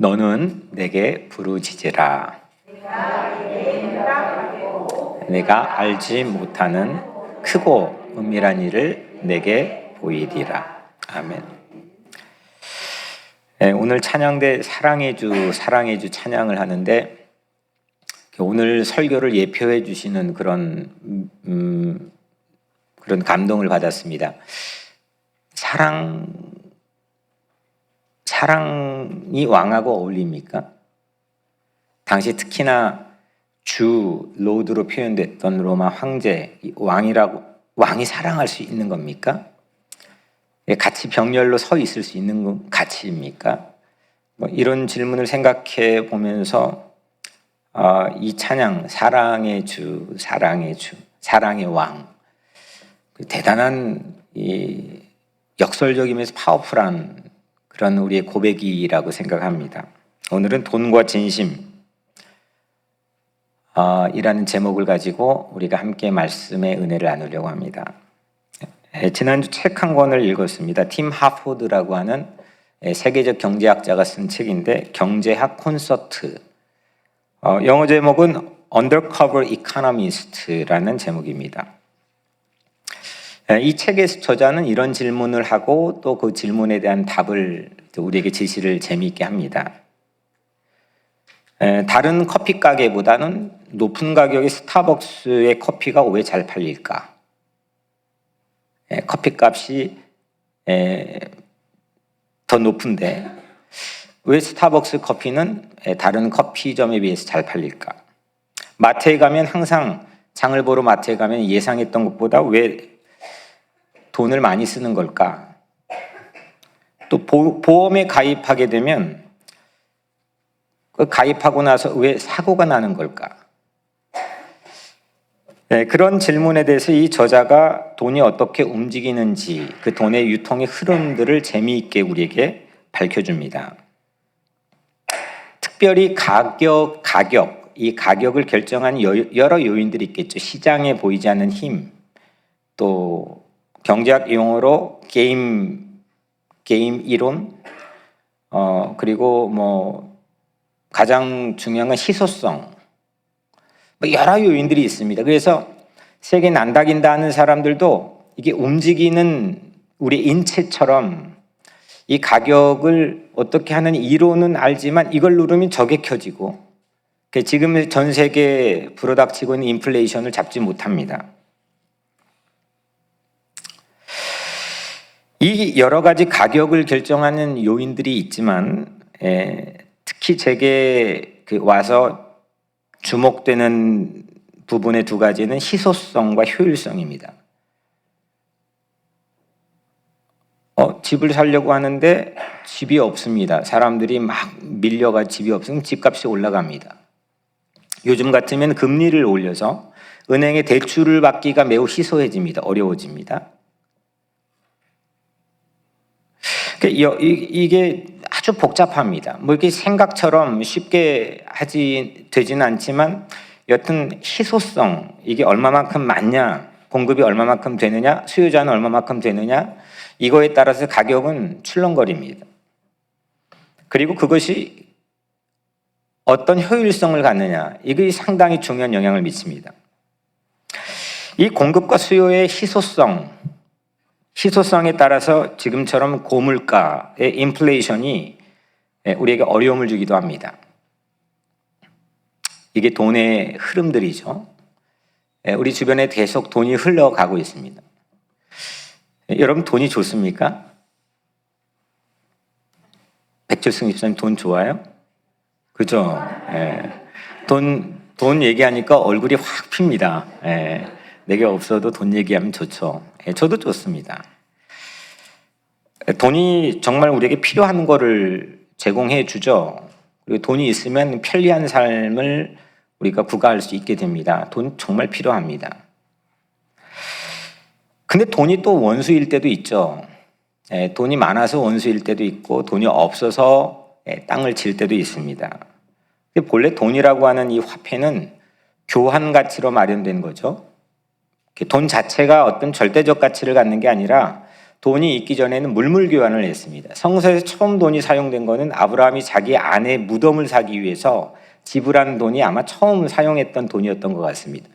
너는 내게 부르짖으라. 내가 알지 못하는 크고 은밀한 일을 내게 보이리라. 아멘. 오늘 찬양대 사랑의 주 찬양을 하는데 오늘 설교를 예표해 주시는 그런 감동을 받았습니다. 사랑이 왕하고 어울립니까? 당시 특히나 주, 로드로 표현됐던 로마 황제, 왕이 사랑할 수 있는 겁니까? 같이 병렬로 서 있을 수 있는 가치입니까? 이런 질문을 생각해 보면서 이 찬양, 사랑의 주, 사랑의 왕, 대단한 역설적이면서 파워풀한 그런 우리의 고백이라고 생각합니다. 오늘은 돈과 진심 이라는 제목을 가지고 우리가 함께 말씀의 은혜를 나누려고 합니다. 지난주 책 한 권을 읽었습니다. 팀 하포드라고 하는 세계적 경제학자가 쓴 책인데 경제학 콘서트, 영어 제목은 Undercover Economist라는 제목입니다. 이 책의 저자는 이런 질문을 하고 또 그 질문에 대한 답을 우리에게 제시를 재미있게 합니다. 다른 커피 가게보다는 높은 가격의 스타벅스의 커피가 왜 잘 팔릴까? 커피 값이 더 높은데 왜 스타벅스 커피는 다른 커피점에 비해서 잘 팔릴까? 마트에 가면 항상 장을 보러 마트에 가면 예상했던 것보다 왜 돈을 많이 쓰는 걸까? 또 보험에 가입하게 되면 가입하고 나서 왜 사고가 나는 걸까? 그런 질문에 대해서 이 저자가 돈이 어떻게 움직이는지 그 돈의 유통의 흐름들을 재미있게 우리에게 밝혀줍니다. 특별히 이 가격을 결정하는 여러 요인들이 있겠죠. 시장에 보이지 않는 힘, 또 경제학 용어로 게임 이론, 그리고 가장 중요한 건 희소성, 여러 요인들이 있습니다. 그래서 세계 난다긴다 하는 사람들도 이게 움직이는 우리 인체처럼 이 가격을 어떻게 하는 이론은 알지만 이걸 누르면 저게 켜지고 지금 전 세계 불어닥치고 있는 인플레이션을 잡지 못합니다. 이 여러 가지 가격을 결정하는 요인들이 있지만 특히 제게 와서 주목되는 부분의 두 가지는 희소성과 효율성입니다. 집을 사려고 하는데 집이 없습니다. 사람들이 막 밀려가 집이 없으면 집값이 올라갑니다. 요즘 같으면 금리를 올려서 은행에 대출을 받기가 매우 희소해집니다. 어려워집니다. 이게 아주 복잡합니다. 이렇게 생각처럼 쉽게 되지는 않지만 여튼 희소성, 이게 얼마만큼 많냐, 공급이 얼마만큼 되느냐, 수요자는 얼마만큼 되느냐, 이거에 따라서 가격은 출렁거립니다. 그리고 그것이 어떤 효율성을 갖느냐, 이게 상당히 중요한 영향을 미칩니다. 이 공급과 수요의 희소성에 따라서 지금처럼 고물가의 인플레이션이 우리에게 어려움을 주기도 합니다. 이게 돈의 흐름들이죠. 우리 주변에 계속 돈이 흘러가고 있습니다. 여러분 돈이 좋습니까? 백철승 집사님 돈 좋아요? 그죠? 돈 얘기하니까 얼굴이 확 핍니다. 내게 없어도 돈 얘기하면 좋죠. 저도 좋습니다. 돈이 정말 우리에게 필요한 거를 제공해 주죠. 그리고 돈이 있으면 편리한 삶을 우리가 구가할 수 있게 됩니다. 돈 정말 필요합니다. 근데 돈이 또 원수일 때도 있죠. 돈이 많아서 원수일 때도 있고 돈이 없어서 땅을 칠 때도 있습니다. 본래 돈이라고 하는 이 화폐는 교환 가치로 마련된 거죠. 돈 자체가 어떤 절대적 가치를 갖는 게 아니라 돈이 있기 전에는 물물 교환을 했습니다. 성서에서 처음 돈이 사용된 것은 아브라함이 자기 아내 무덤을 사기 위해서 지불한 돈이 아마 처음 사용했던 돈이었던 것 같습니다.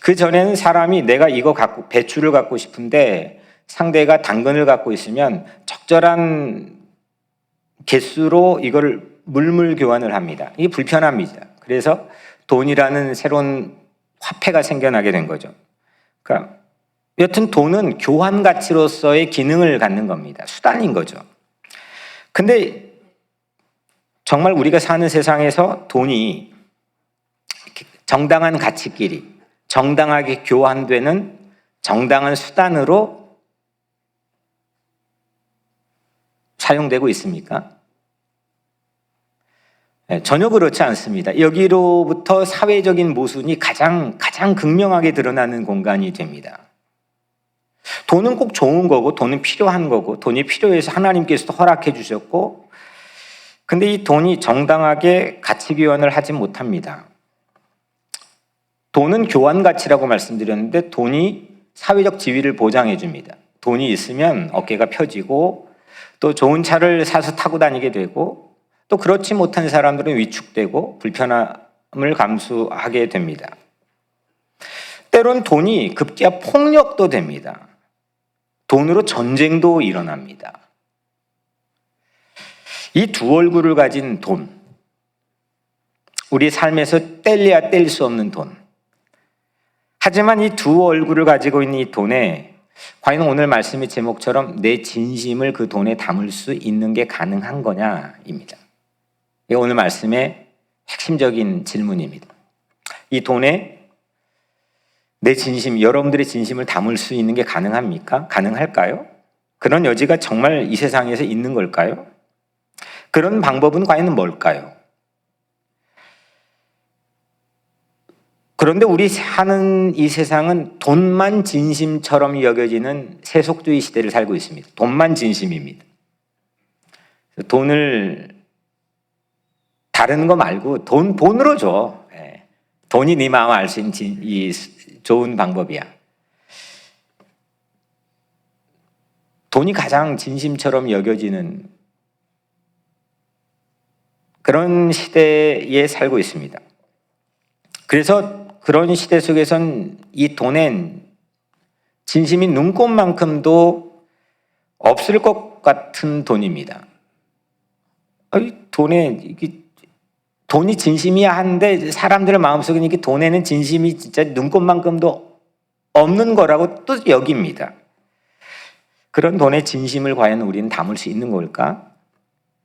그 전에는 사람이 내가 이거 갖고 배추를 갖고 싶은데 상대가 당근을 갖고 있으면 적절한 개수로 이걸 물물 교환을 합니다. 이게 불편합니다. 그래서 돈이라는 새로운 화폐가 생겨나게 된 거죠. 그러니까 여튼 돈은 교환 가치로서의 기능을 갖는 겁니다. 수단인 거죠. 근데 정말 우리가 사는 세상에서 돈이 정당한 가치끼리 정당하게 교환되는 정당한 수단으로 사용되고 있습니까? 전혀 그렇지 않습니다. 여기로부터 사회적인 모순이 가장 극명하게 드러나는 공간이 됩니다. 돈은 꼭 좋은 거고 돈은 필요한 거고 돈이 필요해서 하나님께서도 허락해 주셨고, 근데 이 돈이 정당하게 가치 교환을 하지 못합니다. 돈은 교환 가치라고 말씀드렸는데 돈이 사회적 지위를 보장해 줍니다. 돈이 있으면 어깨가 펴지고 또 좋은 차를 사서 타고 다니게 되고 또 그렇지 못한 사람들은 위축되고 불편함을 감수하게 됩니다. 때론 돈이 급기야 폭력도 됩니다. 돈으로 전쟁도 일어납니다. 이 두 얼굴을 가진 돈, 우리 삶에서 뗄래야 뗄 수 없는 돈. 하지만 이 두 얼굴을 가지고 있는 이 돈에 과연 오늘 말씀의 제목처럼 내 진심을 그 돈에 담을 수 있는 게 가능한 거냐입니다. 이게 오늘 말씀의 핵심적인 질문입니다. 이 돈에 내 진심, 여러분들의 진심을 담을 수 있는 게 가능합니까? 가능할까요? 그런 여지가 정말 이 세상에서 있는 걸까요? 그런 방법은 과연 뭘까요? 그런데 우리 사는 이 세상은 돈만 진심처럼 여겨지는 세속주의 시대를 살고 있습니다. 돈만 진심입니다. 돈을 다른 거 말고 돈으로 줘. 돈이 네 마음 알 수 있는 이 좋은 방법이야. 돈이 가장 진심처럼 여겨지는 그런 시대에 살고 있습니다. 그래서 그런 시대 속에선 이 돈엔 진심이 눈꼽만큼도 없을 것 같은 돈입니다. 돈이 진심이야 하는데 사람들의 마음속에는 이게 돈에는 진심이 진짜 눈꼽만큼도 없는 거라고 또 여깁니다. 그런 돈의 진심을 과연 우리는 담을 수 있는 걸까?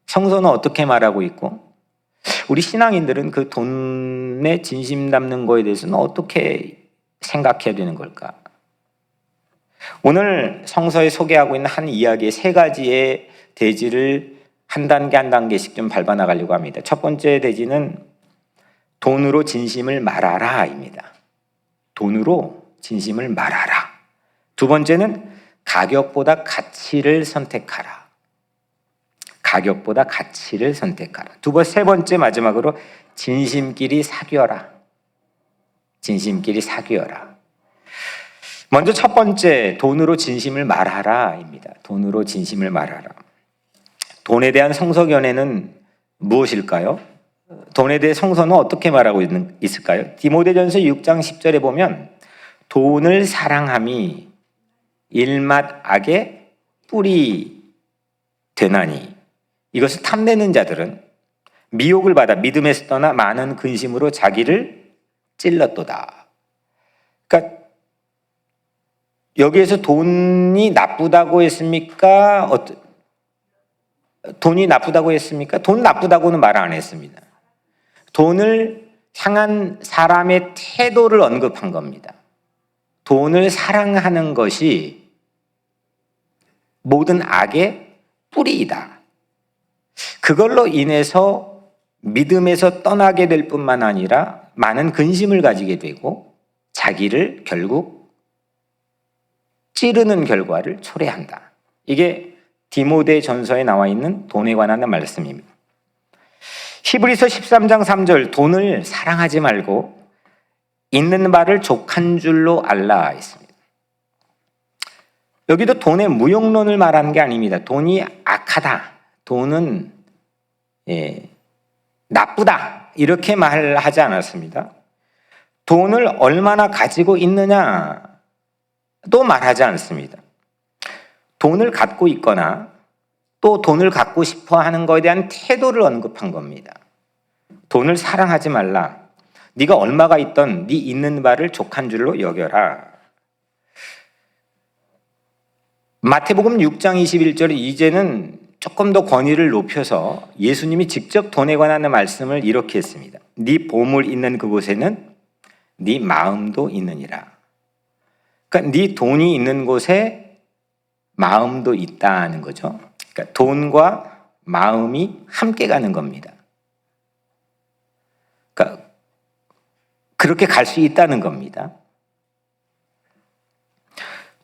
성서는 어떻게 말하고 있고 우리 신앙인들은 그 돈의 진심 담는 거에 대해서는 어떻게 생각해야 되는 걸까? 오늘 성서에 소개하고 있는 한 이야기의 세 가지의 대지를 한 단계 한 단계씩 좀 밟아 나가려고 합니다. 첫 번째 대지는 돈으로 진심을 말하라입니다. 돈으로 진심을 말하라. 두 번째는 가격보다 가치를 선택하라. 가격보다 가치를 선택하라. 세 번째 마지막으로 진심끼리 사귀어라. 진심끼리 사귀어라. 먼저 첫 번째 돈으로 진심을 말하라입니다. 돈으로 진심을 말하라. 돈에 대한 성서견해는 무엇일까요? 돈에 대해 성서는 어떻게 말하고 있을까요? 디모데전서 6장 10절에 보면 돈을 사랑함이 일맛 악의 뿌리 되나니 이것을 탐내는 자들은 미혹을 받아 믿음에서 떠나 많은 근심으로 자기를 찔렀도다. 그러니까 여기에서 돈이 나쁘다고 했습니까? 돈이 나쁘다고 했습니까? 돈 나쁘다고는 말 안 했습니다. 돈을 향한 사람의 태도를 언급한 겁니다. 돈을 사랑하는 것이 모든 악의 뿌리이다. 그걸로 인해서 믿음에서 떠나게 될 뿐만 아니라 많은 근심을 가지게 되고 자기를 결국 찌르는 결과를 초래한다. 이게 디모데 전서에 나와 있는 돈에 관한 말씀입니다. 히브리서 13장 3절 돈을 사랑하지 말고 있는 바를 족한 줄로 알라 했습니다. 여기도 돈의 무용론을 말하는 게 아닙니다. 돈이 악하다, 돈은 나쁘다 이렇게 말하지 않았습니다. 돈을 얼마나 가지고 있느냐도 말하지 않습니다. 돈을 갖고 있거나 또 돈을 갖고 싶어 하는 것에 대한 태도를 언급한 겁니다. 돈을 사랑하지 말라. 네가 얼마가 있던 네 있는 바를 족한 줄로 여겨라. 마태복음 6장 21절에 이제는 조금 더 권위를 높여서 예수님이 직접 돈에 관한 말씀을 이렇게 했습니다. 네 보물 있는 그곳에는 네 마음도 있느니라. 그러니까 네 돈이 있는 곳에 마음도 있다는 거죠. 그러니까 돈과 마음이 함께 가는 겁니다. 그러니까 그렇게 갈 수 있다는 겁니다.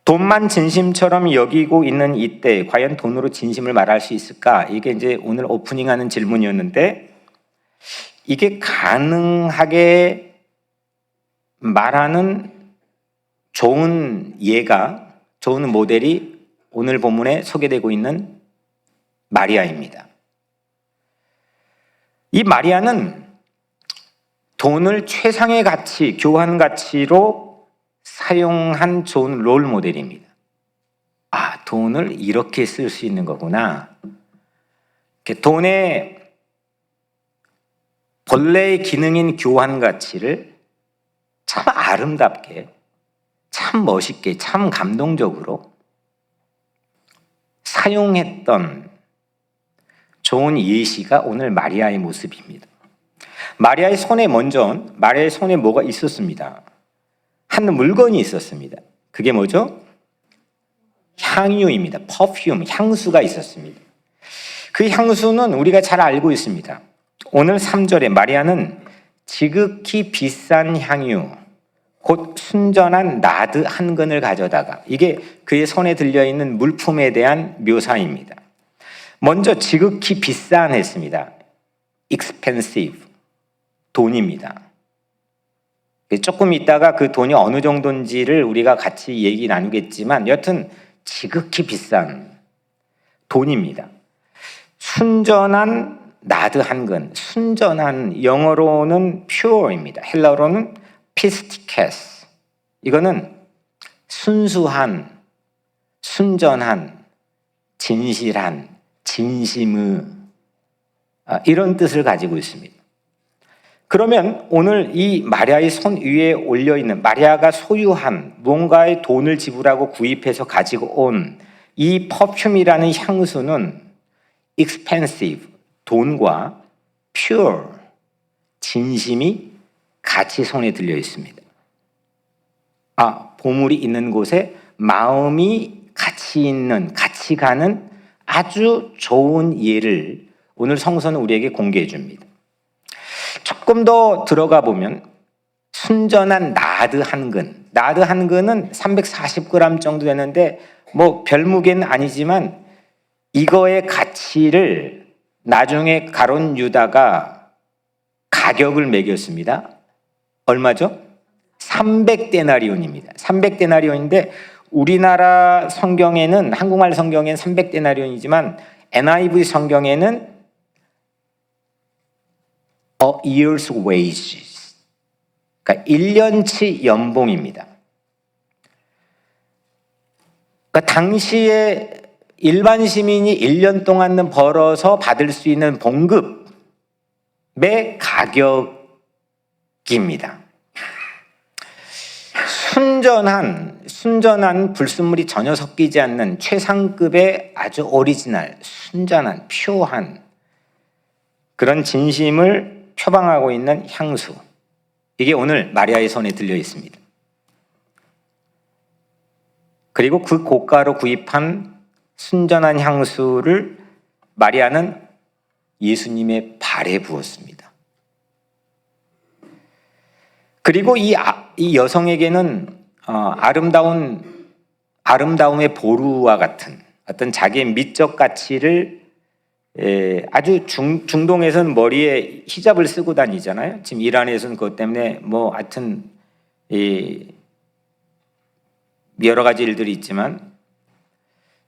돈만 진심처럼 여기고 있는 이때 과연 돈으로 진심을 말할 수 있을까? 이게 이제 오늘 오프닝하는 질문이었는데 이게 가능하게 말하는 좋은 예가, 좋은 모델이 오늘 본문에 소개되고 있는 마리아입니다. 이 마리아는 돈을 최상의 가치, 교환 가치로 사용한 좋은 롤 모델입니다. 아, 돈을 이렇게 쓸 수 있는 거구나. 돈의 본래의 기능인 교환 가치를 참 아름답게, 참 멋있게, 참 감동적으로 사용했던 좋은 예시가 오늘 마리아의 모습입니다. 마리아의 손에 뭐가 있었습니다. 한 물건이 있었습니다. 그게 뭐죠? 향유입니다. 퍼퓸, 향수가 있었습니다. 그 향수는 우리가 잘 알고 있습니다. 오늘 3절에 마리아는 지극히 비싼 향유, 곧 순전한 나드 한 근을 가져다가, 이게 그의 손에 들려있는 물품에 대한 묘사입니다. 먼저 지극히 비싼 했습니다. expensive, 돈입니다. 조금 있다가 그 돈이 어느 정도인지를 우리가 같이 얘기 나누겠지만 여튼 지극히 비싼 돈입니다. 순전한 나드 한 근, 순전한, 영어로는 pure입니다. 헬라어로는 pistikes. 이거는 순수한, 순전한, 진실한, 진심의 이런 뜻을 가지고 있습니다. 그러면 오늘 이 마리아의 손 위에 올려있는, 마리아가 소유한 뭔가의 돈을 지불하고 구입해서 가지고 온 이 퍼퓸이라는 향수는 expensive, 돈과 pure, 진심이 같이 손에 들려 있습니다. 보물이 있는 곳에 마음이 같이 있는, 같이 가는 아주 좋은 예를 오늘 성서는 우리에게 공개해 줍니다. 조금 더 들어가 보면 순전한 나드 한 근, 나드 한 근은 340g 정도 되는데 뭐 별무게는 아니지만 이거의 가치를 나중에 가룟 유다가 가격을 매겼습니다. 얼마죠? 300데나리온입니다. 300데나리온인데 우리나라 성경에는, 한국말 성경에는 300데나리온이지만 NIV 성경에는 a year's wages, 그러니까 1년치 연봉입니다. 그러니까 당시에 일반 시민이 1년 동안 벌어서 받을 수 있는 봉급의 가격입니다. 순전한 불순물이 전혀 섞이지 않는 최상급의 아주 오리지널, 순전한, 퓨어한 그런 진심을 표방하고 있는 향수, 이게 오늘 마리아의 손에 들려 있습니다. 그리고 그 고가로 구입한 순전한 향수를 마리아는 예수님의 발에 부었습니다. 그리고 이 여성에게는 아름다움의 보루와 같은 어떤 자기의 미적 가치를 아주 중동에서는 머리에 히잡을 쓰고 다니잖아요. 지금 이란에서는 그것 때문에 하여튼 여러 가지 일들이 있지만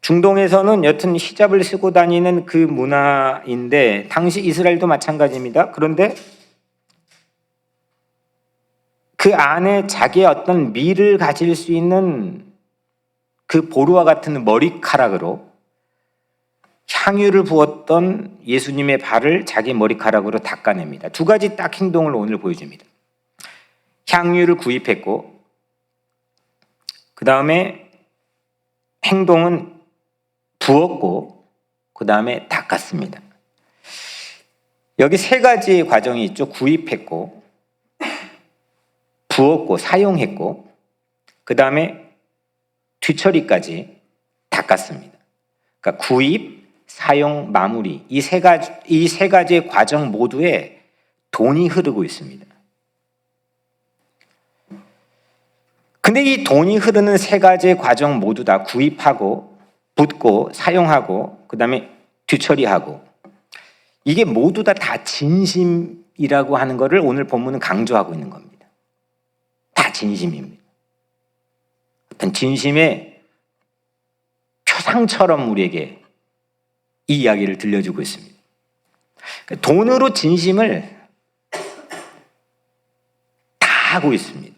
중동에서는 여튼 히잡을 쓰고 다니는 그 문화인데 당시 이스라엘도 마찬가지입니다. 그런데 그 안에 자기의 어떤 미를 가질 수 있는 그 보루와 같은 머리카락으로 향유를 부었던 예수님의 발을 자기 머리카락으로 닦아냅니다. 두 가지 딱 행동을 오늘 보여줍니다. 향유를 구입했고 그 다음에 행동은 부었고 그 다음에 닦았습니다. 여기 세 가지의 과정이 있죠. 구입했고 부었고 사용했고 그 다음에 뒤처리까지 닦았습니다. 그러니까 구입, 사용, 마무리 이 세 가지의 과정 모두에 돈이 흐르고 있습니다. 근데 이 돈이 흐르는 세 가지의 과정 모두 다 구입하고 붓고 사용하고 그 다음에 뒤처리하고 이게 모두 다 진심이라고 하는 것을 오늘 본문은 강조하고 있는 겁니다. 다 진심입니다. 어떤 진심의 표상처럼 우리에게 이 이야기를 들려주고 있습니다. 돈으로 진심을 다 하고 있습니다.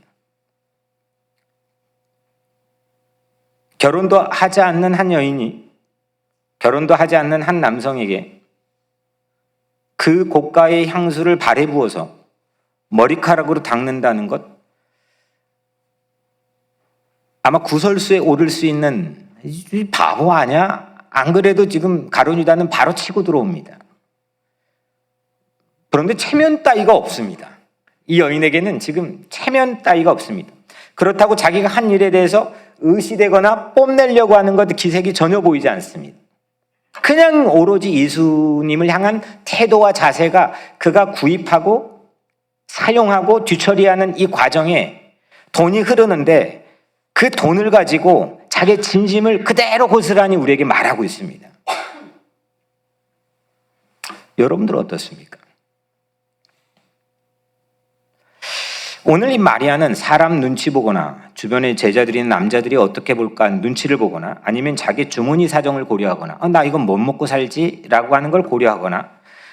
결혼도 하지 않는 한 여인이 결혼도 하지 않는 한 남성에게 그 고가의 향수를 발에 부어서 머리카락으로 닦는다는 것 아마 구설수에 오를 수 있는 바보 아니야? 안 그래도 지금 가룟 유다는 바로 치고 들어옵니다. 그런데 체면 따위가 없습니다. 이 여인에게는 지금 체면 따위가 없습니다. 그렇다고 자기가 한 일에 대해서 의시되거나 뽐내려고 하는 것 기색이 전혀 보이지 않습니다. 그냥 오로지 예수님을 향한 태도와 자세가 그가 구입하고 사용하고 뒤처리하는 이 과정에 돈이 흐르는데 그 돈을 가지고 자기의 진심을 그대로 고스란히 우리에게 말하고 있습니다. 여러분들 어떻습니까? 오늘 이 마리아는 사람 눈치 보거나 주변의 제자들이나 남자들이 어떻게 볼까 눈치를 보거나 아니면 자기 주머니 사정을 고려하거나 나 이건 못 먹고 살지 라고 하는 걸 고려하거나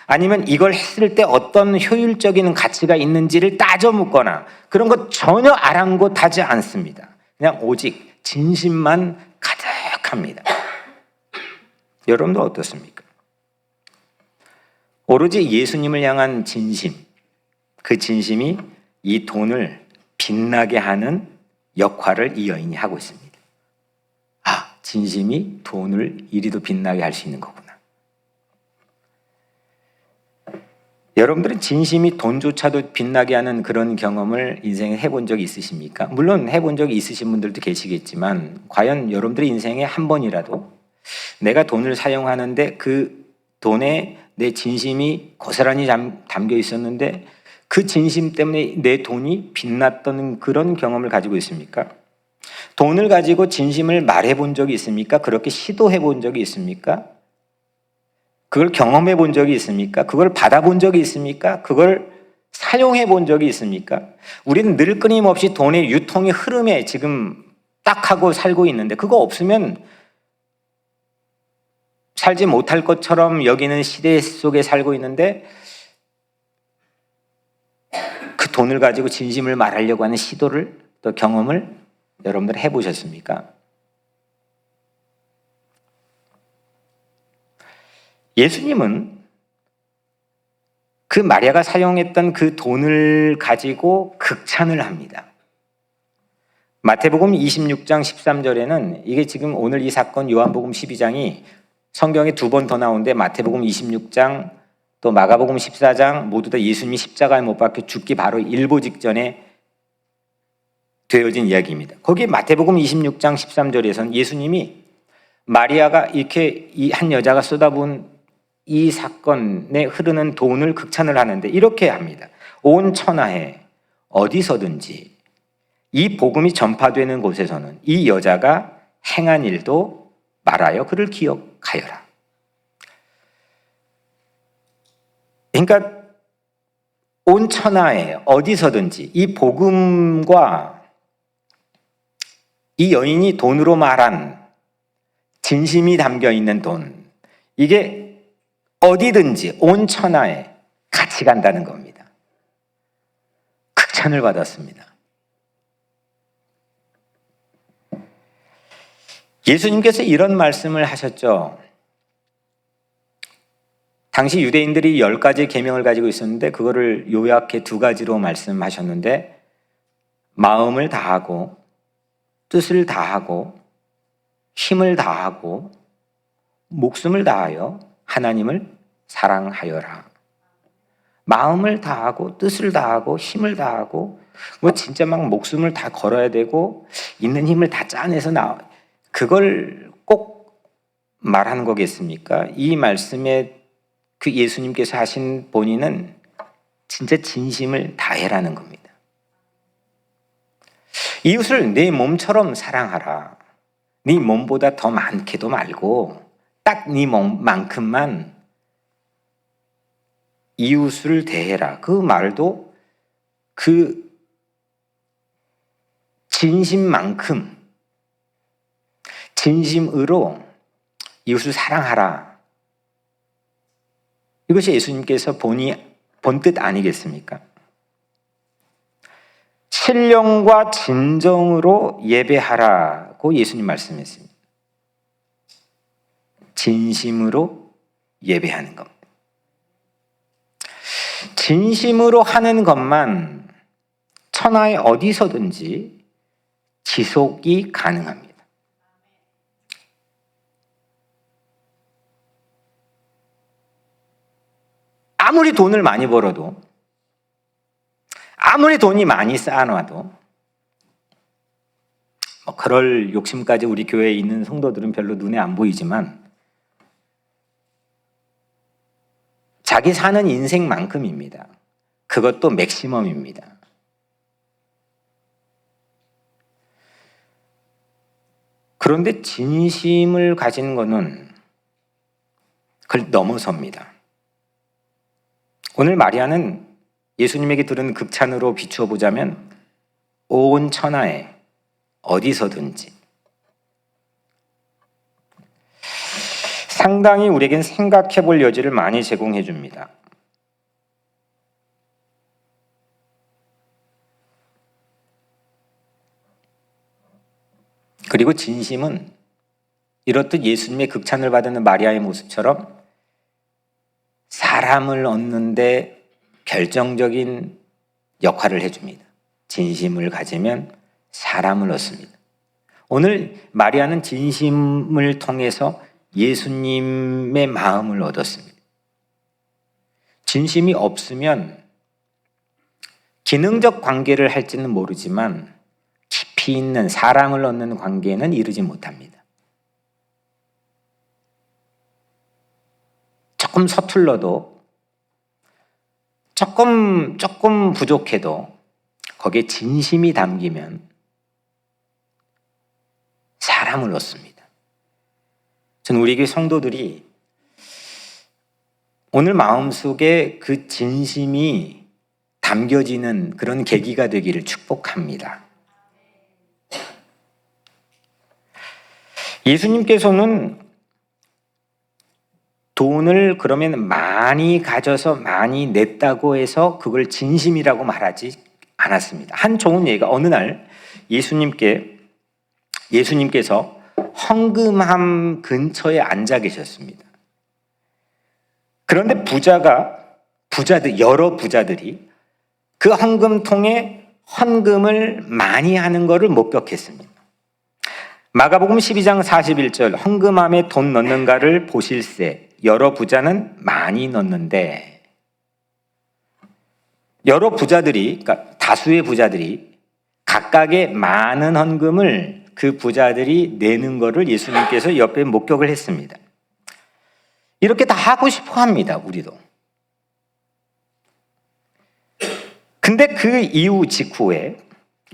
아니면 이걸 했을 때 어떤 효율적인 가치가 있는지를 따져 묻거나 그런 것 전혀 아랑곳하지 않습니다. 그냥 오직 진심만 가득합니다. 여러분들 어떻습니까? 오로지 예수님을 향한 진심, 그 진심이 이 돈을 빛나게 하는 역할을 이 여인이 하고 있습니다. 아, 진심이 돈을 이리도 빛나게 할 수 있는 거구나. 여러분들은 진심이 돈조차도 빛나게 하는 그런 경험을 인생에 해본 적이 있으십니까? 물론 해본 적이 있으신 분들도 계시겠지만 과연 여러분들의 인생에 한 번이라도 내가 돈을 사용하는데 그 돈에 내 진심이 고스란히 담겨 있었는데 그 진심 때문에 내 돈이 빛났던 그런 경험을 가지고 있습니까? 돈을 가지고 진심을 말해본 적이 있습니까? 그렇게 시도해본 적이 있습니까? 그걸 경험해 본 적이 있습니까? 그걸 받아본 적이 있습니까? 그걸 사용해 본 적이 있습니까? 우리는 늘 끊임없이 돈의 유통의 흐름에 지금 딱 하고 살고 있는데 그거 없으면 살지 못할 것처럼 여기는 시대 속에 살고 있는데 그 돈을 가지고 진심을 말하려고 하는 시도를 또 경험을 여러분들 해보셨습니까? 예수님은 그 마리아가 사용했던 그 돈을 가지고 극찬을 합니다. 마태복음 26장 13절에는 이게 지금 오늘 이 사건 요한복음 12장이 성경에 두 번 더 나오는데 마태복음 26장 또 마가복음 14장 모두 다 예수님이 십자가에 못 박혀 죽기 바로 일보 직전에 되어진 이야기입니다. 거기 마태복음 26장 13절에서는 예수님이 마리아가 이렇게 이 한 여자가 쏟아부은 이 사건에 흐르는 돈을 극찬을 하는데 이렇게 합니다. 온 천하에 어디서든지 이 복음이 전파되는 곳에서는 이 여자가 행한 일도 말하여 그를 기억하여라. 그러니까 온 천하에 어디서든지 이 복음과 이 여인이 돈으로 말한 진심이 담겨 있는 돈, 이게 어디든지 온 천하에 같이 간다는 겁니다. 극찬을 받았습니다. 예수님께서 이런 말씀을 하셨죠. 당시 유대인들이 10가지 계명을 가지고 있었는데 그거를 요약해 2가지로 말씀하셨는데, 마음을 다하고 뜻을 다하고 힘을 다하고 목숨을 다하여 하나님을 사랑하여라. 마음을 다하고 뜻을 다하고 힘을 다하고, 뭐 진짜 막 목숨을 다 걸어야 되고 있는 힘을 다 짜내서 그걸 꼭 말하는 거겠습니까? 이 말씀에 그 예수님께서 하신 본인은 진짜 진심을 다해라는 겁니다. 이웃을 내 몸처럼 사랑하라. 네 몸보다 더 많게도 말고 딱 네 몸만큼만 이웃을 대해라. 그 말도 그 진심만큼 진심으로 이웃을 사랑하라. 이것이 예수님께서 본 뜻 아니겠습니까? 신령과 진정으로 예배하라고 예수님 말씀했습니다. 진심으로 예배하는 것. 진심으로 하는 것만 천하에 어디서든지 지속이 가능합니다. 아무리 돈을 많이 벌어도, 아무리 돈이 많이 쌓아놔도, 그럴 욕심까지 우리 교회에 있는 성도들은 별로 눈에 안 보이지만 자기 사는 인생만큼입니다. 그것도 맥시멈입니다. 그런데 진심을 가진 것은 그걸 넘어섭니다. 오늘 마리아는 예수님에게 들은 극찬으로 비추어 보자면 온 천하에 어디서든지, 상당히 우리에겐 생각해 볼 여지를 많이 제공해 줍니다. 그리고 진심은 이렇듯 예수님의 극찬을 받는 마리아의 모습처럼 사람을 얻는데 결정적인 역할을 해줍니다. 진심을 가지면 사람을 얻습니다. 오늘 마리아는 진심을 통해서 예수님의 마음을 얻었습니다. 진심이 없으면 기능적 관계를 할지는 모르지만 깊이 있는 사랑을 얻는 관계는 이루지 못합니다. 조금 서툴러도, 조금 부족해도 거기에 진심이 담기면 사람을 얻습니다. 저는 우리 교회 성도들이 오늘 마음속에 그 진심이 담겨지는 그런 계기가 되기를 축복합니다. 예수님께서는 돈을 그러면 많이 가져서 많이 냈다고 해서 그걸 진심이라고 말하지 않았습니다. 한 좋은 예가, 어느 날 예수님께서 헌금함 근처에 앉아 계셨습니다. 그런데 여러 부자들이 그 헌금통에 헌금을 많이 하는 것을 목격했습니다. 마가복음 12장 41절, 헌금함에 돈 넣는가를 보실세 여러 부자는 많이 넣는데, 여러 부자들이, 그러니까 다수의 부자들이 각각의 많은 헌금을 그 부자들이 내는 것을 예수님께서 옆에 목격을 했습니다. 이렇게 다 하고 싶어 합니다, 우리도. 근데 그 이후 직후에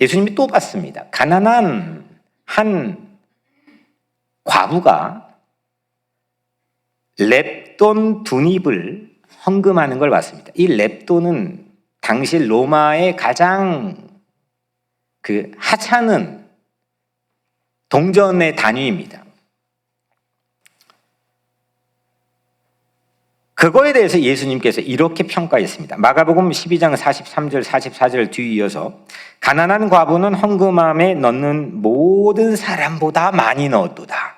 예수님이 또 봤습니다. 가난한 한 과부가 렙돈 2닙을 헌금하는 걸 봤습니다. 이 렙돈은 당시 로마의 가장 하찮은 동전의 단위입니다. 그거에 대해서 예수님께서 이렇게 평가했습니다. 마가복음 12장 43절 44절 뒤 이어서 가난한 과부는 헌금함에 넣는 모든 사람보다 많이 넣었도다.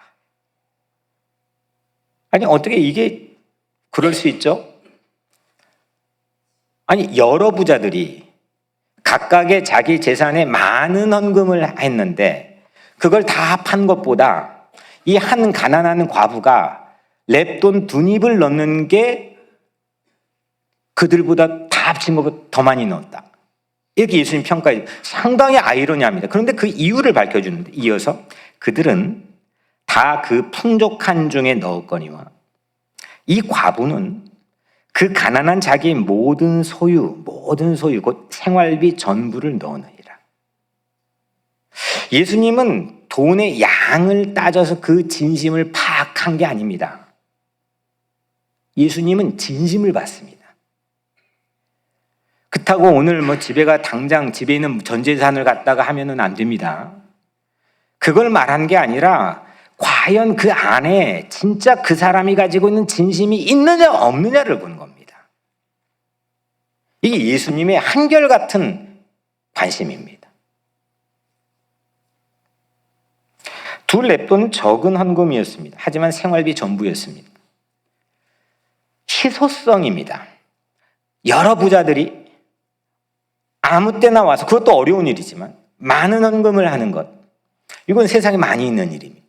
아니 어떻게 이게 그럴 수 있죠? 아니 여러 부자들이 각각의 자기 재산에 많은 헌금을 했는데 그걸 다 판 것보다 이 한 가난한 과부가 랩돈 2입을 넣는 게 그들보다 다 합친 것보다 더 많이 넣었다. 이렇게 예수님 평가해. 상당히 아이러니합니다. 그런데 그 이유를 밝혀주는데 이어서 그들은 다 그 풍족한 중에 넣었거니와 이 과부는 그 가난한 자기의 모든 소유 곧 생활비 전부를 넣으니라. 예수님은 돈의 양을 따져서 그 진심을 파악한 게 아닙니다. 예수님은 진심을 봤습니다. 그렇다고 오늘 당장 집에 있는 전 재산을 갖다가 하면은 안 됩니다. 그걸 말한 게 아니라 과연 그 안에 진짜 그 사람이 가지고 있는 진심이 있느냐 없느냐를 보는 겁니다. 이게 예수님의 한결같은 관심입니다. 2랩돈은 적은 헌금이었습니다. 하지만 생활비 전부였습니다. 희소성입니다. 여러 부자들이 아무 때나 와서 그것도 어려운 일이지만 많은 헌금을 하는 것 이건 세상에 많이 있는 일입니다.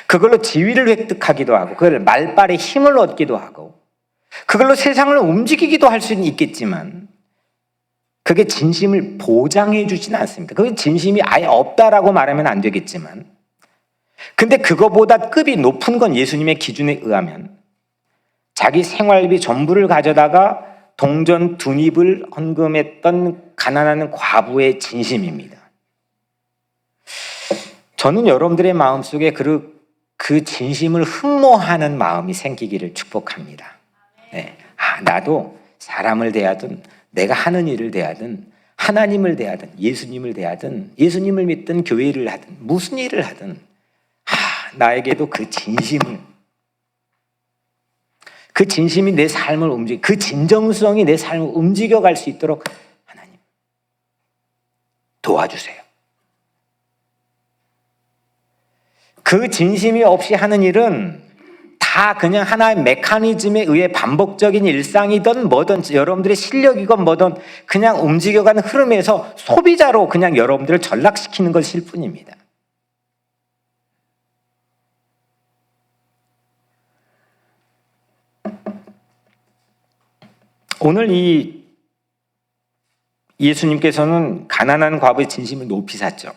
그걸로 지위를 획득하기도 하고 그걸 말발에 힘을 얻기도 하고 그걸로 세상을 움직이기도 할 수는 있겠지만 그게 진심을 보장해 주지는 않습니다. 그게 진심이 아예 없다라고 말하면 안 되겠지만 근데 그거보다 급이 높은 건 예수님의 기준에 의하면 자기 생활비 전부를 가져다가 동전 2입을 헌금했던 가난한 과부의 진심입니다. 저는 여러분들의 마음속에 그 진심을 흠모하는 마음이 생기기를 축복합니다. 네. 나도 사람을 대하든 내가 하는 일을 대하든 하나님을 대하든 예수님을 대하든 예수님을 믿든 교회를 하든 무슨 일을 하든 나에게도 그 진심이 내 삶을 그 진정성이 내 삶을 움직여갈 수 있도록 하나님 도와주세요. 그 진심이 없이 하는 일은 다 그냥 하나의 메커니즘에 의해 반복적인 일상이든 뭐든 여러분들의 실력이건 뭐든 그냥 움직여가는 흐름에서 소비자로 그냥 여러분들을 전락시키는 것일 뿐입니다. 오늘 이 예수님께서는 가난한 과부의 진심을 높이 샀죠.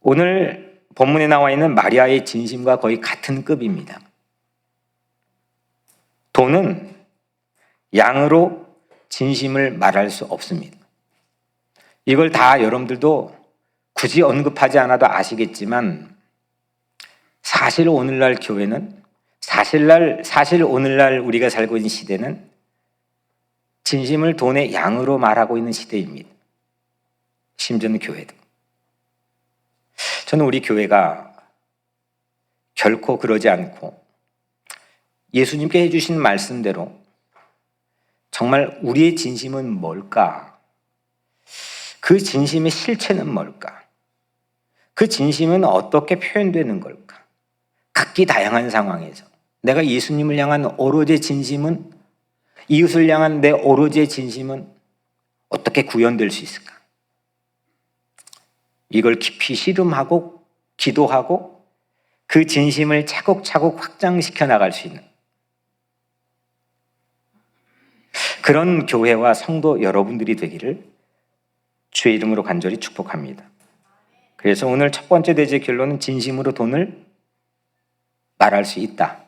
오늘 본문에 나와 있는 마리아의 진심과 거의 같은 급입니다. 돈은 양으로 진심을 말할 수 없습니다. 이걸 다 여러분들도 굳이 언급하지 않아도 아시겠지만 사실 오늘날 교회는 사실 오늘날 우리가 살고 있는 시대는 진심을 돈의 양으로 말하고 있는 시대입니다. 심지어는 교회도. 저는 우리 교회가 결코 그러지 않고 예수님께 해주신 말씀대로 정말 우리의 진심은 뭘까? 그 진심의 실체는 뭘까? 그 진심은 어떻게 표현되는 걸까? 각기 다양한 상황에서 내가 예수님을 향한 오로지의 진심은 이웃을 향한 내 오로지의 진심은 어떻게 구현될 수 있을까? 이걸 깊이 씨름하고 기도하고 그 진심을 차곡차곡 확장시켜 나갈 수 있는 그런 교회와 성도 여러분들이 되기를 주의 이름으로 간절히 축복합니다. 그래서 오늘 첫 번째 대지의 결론은 진심으로 돈을 말할 수 있다.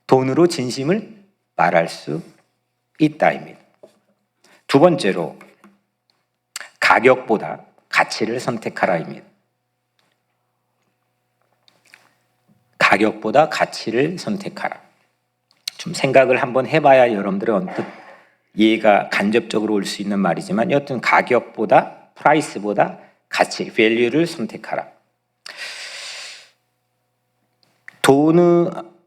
돈으로 진심을 말할 수 있다입니다. 두 번째로 가격보다 가치를 선택하라입니다. 가격보다 가치를 선택하라. 좀 생각을 한번 해봐야 여러분들의 언뜻 이해가 간접적으로 올 수 있는 말이지만 여튼 가격보다 프라이스보다 가치, value를 선택하라.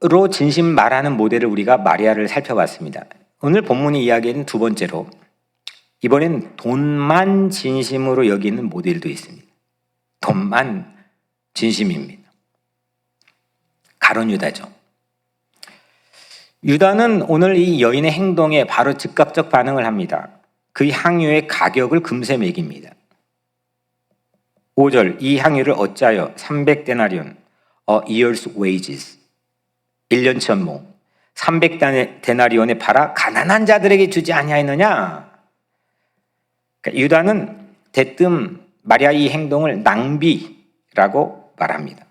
돈으로 진심 말하는 모델을 우리가 마리아를 살펴봤습니다. 오늘 본문의 이야기는 두 번째로 이번엔 돈만 진심으로 여기는 모델도 있습니다. 돈만 진심입니다. 가룟 유다죠. 유다는 오늘 이 여인의 행동에 바로 즉각적 반응을 합니다. 그 향유의 가격을 금세 매깁니다. 5절, 이 향유를 어짜여 300데나리온, a year's wages, 1년치 연봉 300데나리온에 팔아 가난한 자들에게 주지 아니하였느냐. 그러니까 유다는 대뜸 마리아의 이 행동을 낭비라고 말합니다.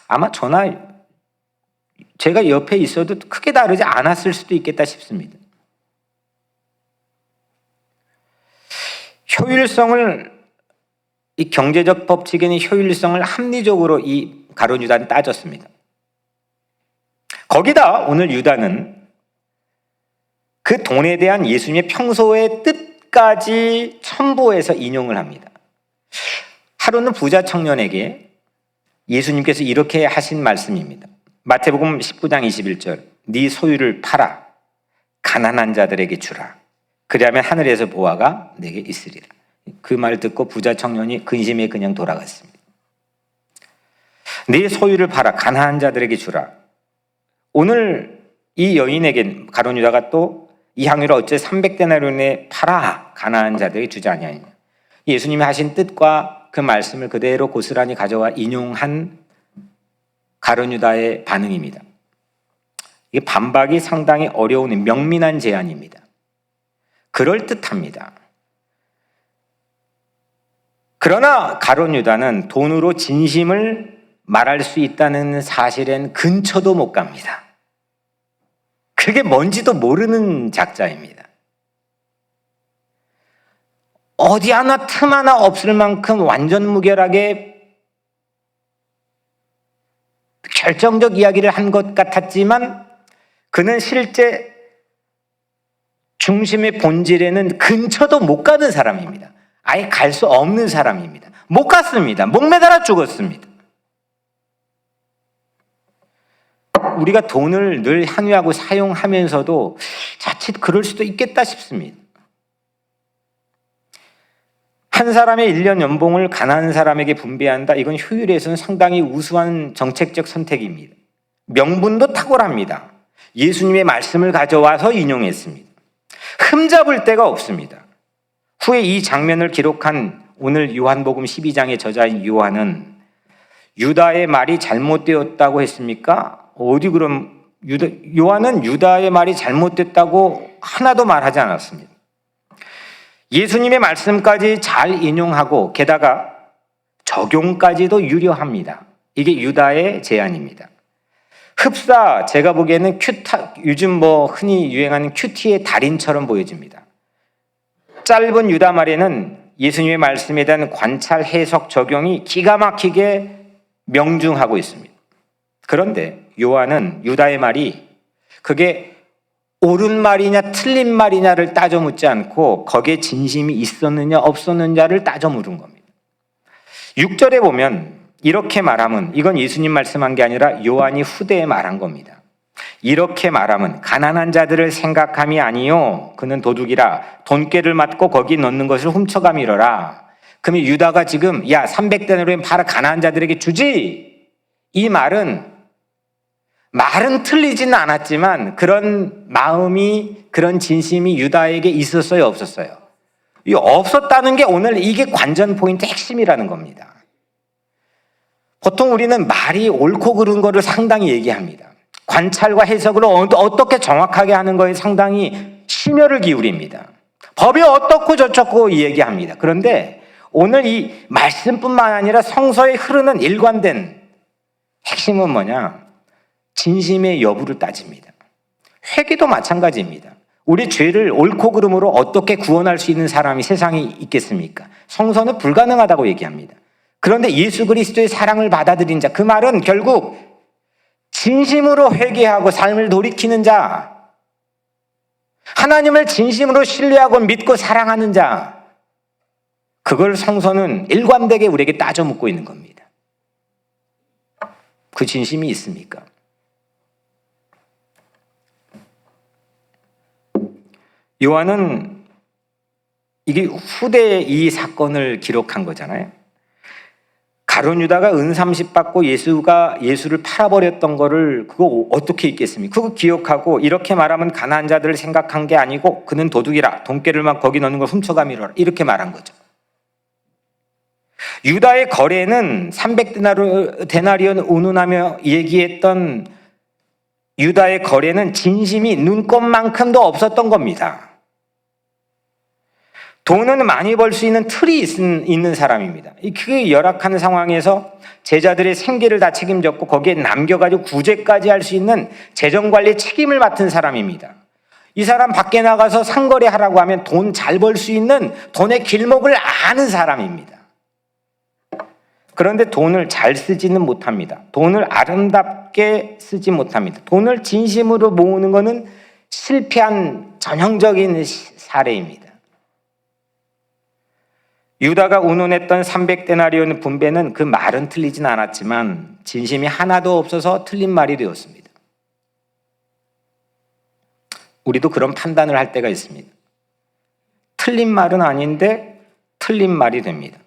아마 저나 제가 옆에 있어도 크게 다르지 않았을 수도 있겠다 싶습니다. 효율성을, 이 경제적 법칙에는 효율성을 합리적으로 이 가룟 유다는 따졌습니다. 거기다 오늘 유다는 그 돈에 대한 예수님의 평소의 뜻까지 첨부해서 인용을 합니다. 하루는 부자 청년에게 예수님께서 이렇게 하신 말씀입니다. 마태복음 19장 21절, 네 소유를 팔아 가난한 자들에게 주라. 그리하면 하늘에서 보화가 내게 있으리라. 그 말 듣고 부자 청년이 근심에 그냥 돌아갔습니다. 네 소유를 팔아 가난한 자들에게 주라. 오늘 이 여인에게 가룟 유다가 또 이 향유를 어째 300데나리온에 팔아 가난한 자들에게 주지 아니하느냐. 예수님이 하신 뜻과 그 말씀을 그대로 고스란히 가져와 인용한 가룟 유다의 반응입니다. 이게 반박이 상당히 어려운 명민한 제안입니다. 그럴듯합니다. 그러나 가룟 유다는 돈으로 진심을 말할 수 있다는 사실엔 근처도 못 갑니다. 그게 뭔지도 모르는 작자입니다. 어디 하나 틈 하나 없을 만큼 완전 무결하게 결정적 이야기를 한 것 같았지만 그는 실제 중심의 본질에는 근처도 못 가는 사람입니다. 아예 갈 수 없는 사람입니다. 못 갔습니다. 목매달아 죽었습니다. 우리가 돈을 늘 향유하고 사용하면서도 자칫 그럴 수도 있겠다 싶습니다. 한 사람의 1년 연봉을 가난한 사람에게 분배한다. 이건 효율에서는 상당히 우수한 정책적 선택입니다. 명분도 탁월합니다. 예수님의 말씀을 가져와서 인용했습니다. 흠잡을 데가 없습니다. 후에 이 장면을 기록한 오늘 요한복음 12장의 저자인 요한은 유다의 말이 잘못되었다고 했습니까? 어디 그럼 요한은 유다의 말이 잘못됐다고 하나도 말하지 않았습니다. 예수님의 말씀까지 잘 인용하고 게다가 적용까지도 유려합니다. 이게 유다의 제안입니다. 흡사, 제가 보기에는 요즘 흔히 유행하는 큐티의 달인처럼 보여집니다. 짧은 유다 말에는 예수님의 말씀에 대한 관찰, 해석, 적용이 기가 막히게 명중하고 있습니다. 그런데 요한은 유다의 말이 그게 옳은 말이냐 틀린 말이냐를 따져 묻지 않고 거기에 진심이 있었느냐 없었느냐를 따져 물은 겁니다. 6절에 보면 이렇게 말함은, 이건 예수님 말씀한 게 아니라 요한이 후대에 말한 겁니다. 이렇게 말함은 가난한 자들을 생각함이 아니요 그는 도둑이라 돈꾀를 맞고 거기 넣는 것을 훔쳐가미러라. 그러면 유다가 지금 300데나리온 팔아 가난한 자들에게 주지, 이 말은 틀리지는 않았지만 그런 마음이, 그런 진심이 유다에게 있었어요 없었어요? 이 없었다는 게 오늘 이게 관전 포인트 핵심이라는 겁니다. 보통 우리는 말이 옳고 그른 거를 상당히 얘기합니다. 관찰과 해석으로 어떻게 정확하게 하는 거에 상당히 심혈을 기울입니다. 법이 어떻고 저쩌고 얘기합니다. 그런데 오늘 이 말씀뿐만 아니라 성서에 흐르는 일관된 핵심은 뭐냐? 진심의 여부를 따집니다. 회개도 마찬가지입니다. 우리 죄를 옳고 그름으로 어떻게 구원할 수 있는 사람이 세상에 있겠습니까? 성서는 불가능하다고 얘기합니다. 그런데 예수 그리스도의 사랑을 받아들인 자, 그 말은 결국 진심으로 회개하고 삶을 돌이키는 자, 하나님을 진심으로 신뢰하고 믿고 사랑하는 자, 그걸 성서는 일관되게 우리에게 따져 묻고 있는 겁니다. 그 진심이 있습니까? 요한은 이게 후대에 이 사건을 기록한 거잖아요. 가룟 유다가 은 30 받고 예수를 팔아버렸던 거를 그거 어떻게 읽겠습니까? 그거 기억하고 이렇게 말하면 가난한 자들을 생각한 게 아니고 그는 도둑이라 돈깨를만 거기 넣는 걸 훔쳐가미로라 이렇게 말한 거죠. 유다의 거래는 300데나리온 운운하며 얘기했던 유다의 거래는 진심이 눈꼽만큼도 없었던 겁니다. 돈은 많이 벌 수 있는 틀이 있는 사람입니다. 그 열악한 상황에서 제자들의 생계를 다 책임졌고 거기에 남겨가지고 구제까지 할 수 있는 재정관리 책임을 맡은 사람입니다. 이 사람 밖에 나가서 상거래하라고 하면 돈 잘 벌 수 있는 돈의 길목을 아는 사람입니다. 그런데 돈을 잘 쓰지는 못합니다. 돈을 아름답게 쓰지 못합니다. 돈을 진심으로 모으는 것은 실패한 전형적인 사례입니다. 유다가 운운했던 300데나리온 분배는 그 말은 틀리진 않았지만 진심이 하나도 없어서 틀린 말이 되었습니다. 우리도 그런 판단을 할 때가 있습니다. 틀린 말은 아닌데 틀린 말이 됩니다.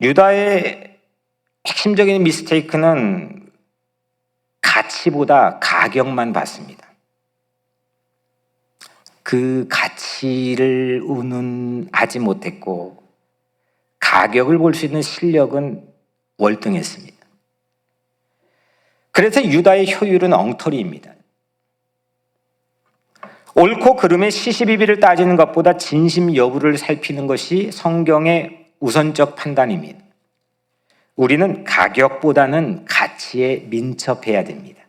유다의 핵심적인 미스테이크는 가치보다 가격만 봤습니다. 그 가치를 운운하지 못했고 가격을 볼 수 있는 실력은 월등했습니다. 그래서 유다의 효율은 엉터리입니다. 옳고 그름의 시시비비를 따지는 것보다 진심 여부를 살피는 것이 성경의 우선적 판단입니다. 우리는 가격보다는 가치에 민첩해야 됩니다.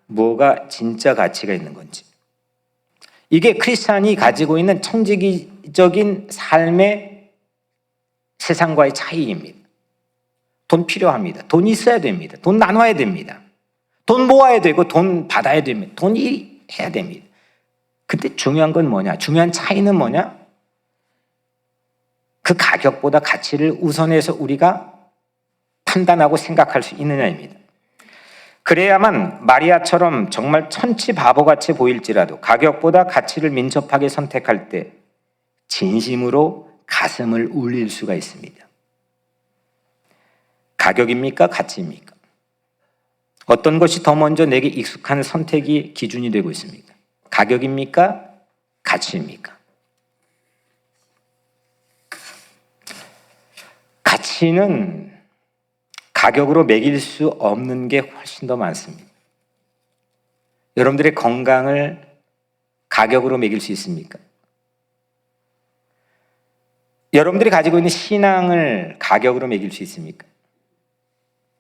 뭐가 진짜 가치가 있는 건지. 이게 크리스찬이 가지고 있는 청지기적인 삶의 세상과의 차이입니다. 돈 필요합니다. 돈 있어야 됩니다. 돈 나눠야 됩니다. 돈 모아야 되고 돈 받아야 됩니다. 돈 해야 됩니다. 근데 중요한 건 뭐냐? 중요한 차이는 뭐냐? 그 가격보다 가치를 우선해서 우리가 판단하고 생각할 수 있느냐입니다. 그래야만 마리아처럼 정말 천치 바보같이 보일지라도 가격보다 가치를 민첩하게 선택할 때 진심으로 가슴을 울릴 수가 있습니다. 가격입니까? 가치입니까? 어떤 것이 더 먼저 내게 익숙한 선택이 기준이 되고 있습니까? 가격입니까? 가치입니까? 가치는 가격으로 매길 수 없는 게 훨씬 더 많습니다. 여러분들의 건강을 가격으로 매길 수 있습니까? 여러분들이 가지고 있는 신앙을 가격으로 매길 수 있습니까?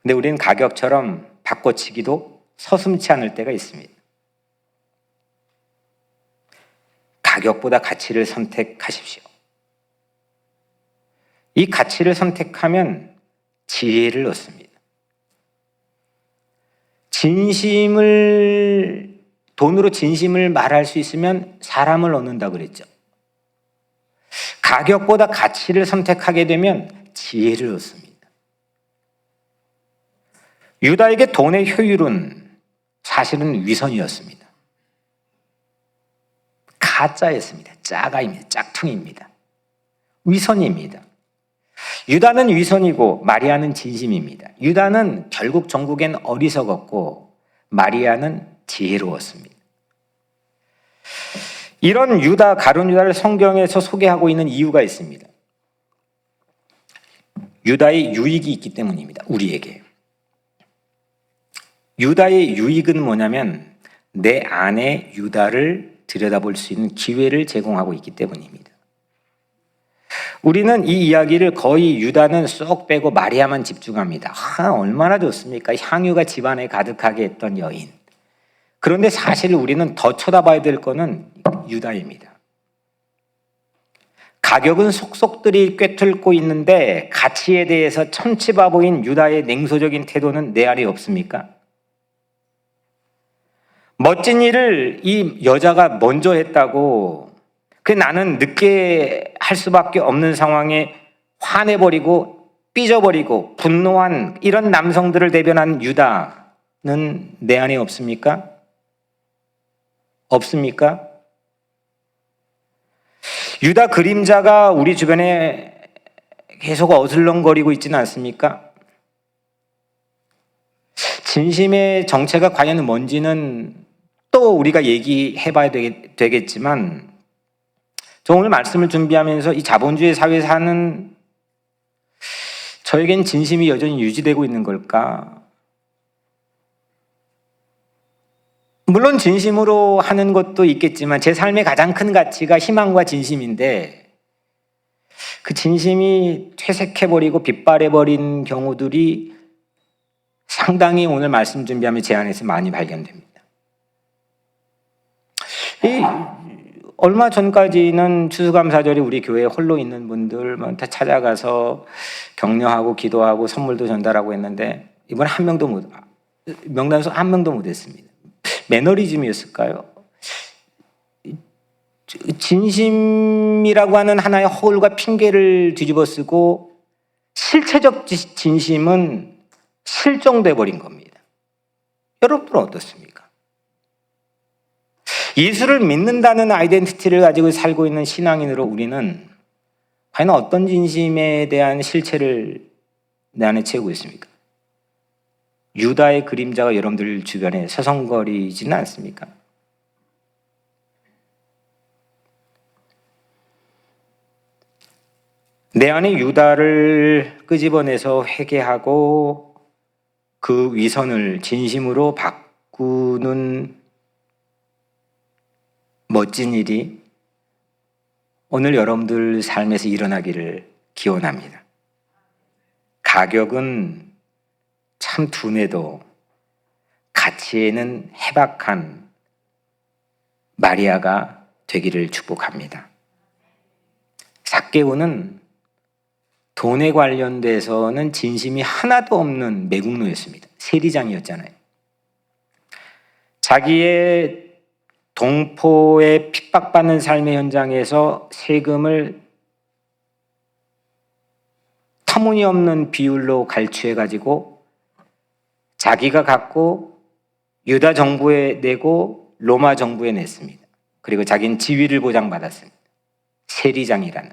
근데 우리는 가격처럼 바꿔치기도 서슴지 않을 때가 있습니다. 가격보다 가치를 선택하십시오. 이 가치를 선택하면 지혜를 얻습니다. 돈으로 진심을 말할 수 있으면 사람을 얻는다고 그랬죠. 가격보다 가치를 선택하게 되면 지혜를 얻습니다. 유다에게 돈의 효율은 사실은 위선이었습니다. 가짜였습니다. 짜가입니다. 짝퉁입니다. 위선입니다. 유다는 위선이고 마리아는 진심입니다. 유다는 결국 전국엔 어리석었고 마리아는 지혜로웠습니다. 이런 가룟 유다를 성경에서 소개하고 있는 이유가 있습니다. 유다의 유익이 있기 때문입니다. 우리에게. 유다의 유익은 뭐냐면 내 안에 유다를 들여다볼 수 있는 기회를 제공하고 있기 때문입니다. 우리는 이 이야기를 거의 유다는 쏙 빼고 마리아만 집중합니다. 얼마나 좋습니까? 향유가 집안에 가득하게 했던 여인. 그런데 사실 우리는 더 쳐다봐야 될 거는 유다입니다. 가격은 속속들이 꿰뚫고 있는데 가치에 대해서 천치바보인 유다의 냉소적인 태도는 내 안에 없습니까? 멋진 일을 이 여자가 먼저 했다고 나는 늦게 할 수밖에 없는 상황에 화내버리고 삐져버리고 분노한 이런 남성들을 대변한 유다, 내 안에 없습니까? 없습니까? 유다 그림자가 우리 주변에 계속 어슬렁거리고 있지는 않습니까? 진심의 정체가 과연 뭔지는 또 우리가 얘기해 봐야 되겠지만, 저 오늘 말씀을 준비하면서 이 자본주의 사회에 사는 저에겐 진심이 여전히 유지되고 있는 걸까? 물론 진심으로 하는 것도 있겠지만 제 삶의 가장 큰 가치가 희망과 진심인데, 그 진심이 퇴색해버리고 빗발해버린 경우들이 상당히 오늘 말씀 준비하면 제 안에서 많이 발견됩니다. 얼마 전까지는 추수감사절에 우리 교회에 홀로 있는 분들한테 찾아가서 격려하고 기도하고 선물도 전달하고 했는데, 이번에 명단에서 한 명도 못 했습니다. 매너리즘이었을까요? 진심이라고 하는 하나의 허울과 핑계를 뒤집어 쓰고 실체적 진심은 실종돼 버린 겁니다. 여러분들은 어떻습니까? 예수를 믿는다는 아이덴티티를 가지고 살고 있는 신앙인으로 우리는 과연 어떤 진심에 대한 실체를 내 안에 채우고 있습니까? 유다의 그림자가 여러분들 주변에 서성거리지는 않습니까? 내 안에 유다를 끄집어내서 회개하고 그 위선을 진심으로 바꾸는 멋진 일이 오늘 여러분들 삶에서 일어나기를 기원합니다. 가격은 참 둔해도 가치에는 해박한 마리아가 되기를 축복합니다. 삭개오는 돈에 관련돼서는 진심이 하나도 없는 매국노였습니다. 세리장이었잖아요. 자기의 동포의 핍박받는 삶의 현장에서 세금을 터무니없는 비율로 갈취해가지고 자기가 갖고 유다 정부에 내고 로마 정부에 냈습니다. 그리고 자기는 지위를 보장받았습니다. 세리장이라는.